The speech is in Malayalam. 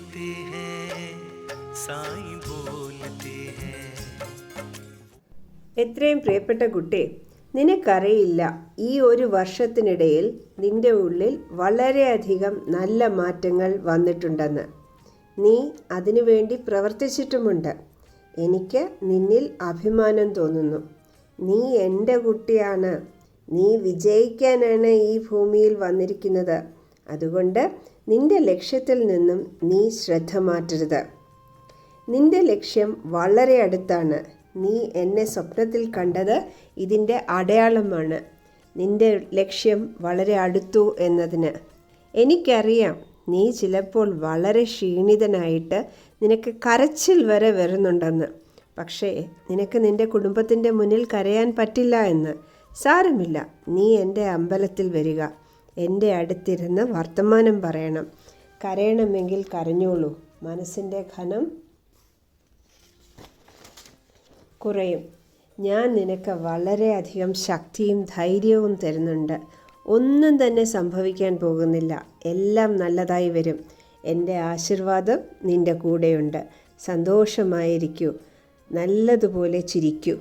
बोलते हैं साईं बोलते हैं. എത്രയും പ്രിയപ്പെട്ട കുട്ടി, നിനക്കറിയില്ല ഈ ഒരു വർഷത്തിനിടയിൽ നിന്റെ ഉള്ളിൽ വളരെയധികം നല്ല മാറ്റങ്ങൾ വന്നിട്ടുണ്ടെന്ന്. നീ അതിനുവേണ്ടി പ്രവർത്തിച്ചിട്ടുമുണ്ട്. എനിക്ക് നിന്നിൽ അഭിമാനം തോന്നുന്നു. നീ എൻ്റെ കുട്ടിയാണ്. നീ വിജയിക്കാനാണ് ഈ ഭൂമിയിൽ വന്നിരിക്കുന്നത്. അതുകൊണ്ട് നിന്റെ ലക്ഷ്യത്തിൽ നിന്നും നീ ശ്രദ്ധ മാറ്റരുത്. നിന്റെ ലക്ഷ്യം വളരെ അടുത്താണ്. നീ എന്നെ സ്വപ്നത്തിൽ കണ്ടത് ഇതിൻ്റെ അടയാളമാണ്. നിന്റെ ലക്ഷ്യം വളരെ അടുത്തു എന്നതിന്. എനിക്കറിയാം നീ ചിലപ്പോൾ വളരെ ക്ഷീണിതനായിട്ട് നിനക്ക് കരച്ചിൽ വരെ വരുന്നുണ്ടെന്ന്. പക്ഷേ നിനക്ക് നിൻ്റെ കുടുംബത്തിൻ്റെ മുന്നിൽ കരയാൻ പറ്റില്ല എന്ന്. സാരമില്ല, നീ എൻ്റെ അമ്പലത്തിൽ വരിക. എൻ്റെ അടുത്തിരുന്ന് വർത്തമാനം പറയണം. കരയണമെങ്കിൽ കരഞ്ഞോളൂ. മനസ്സിൻ്റെ ഘനം കുറയും. ഞാൻ നിനക്ക് വളരെയധികം ശക്തിയും ധൈര്യവും തരുന്നുണ്ട്. ഒന്നും തന്നെ സംഭവിക്കാൻ പോകുന്നില്ല. എല്ലാം നല്ലതായി വരും. എൻ്റെ ആശീർവാദം നിൻ്റെ കൂടെയുണ്ട്. സന്തോഷമായിരിക്കൂ. നല്ലതുപോലെ ചിരിക്കൂ.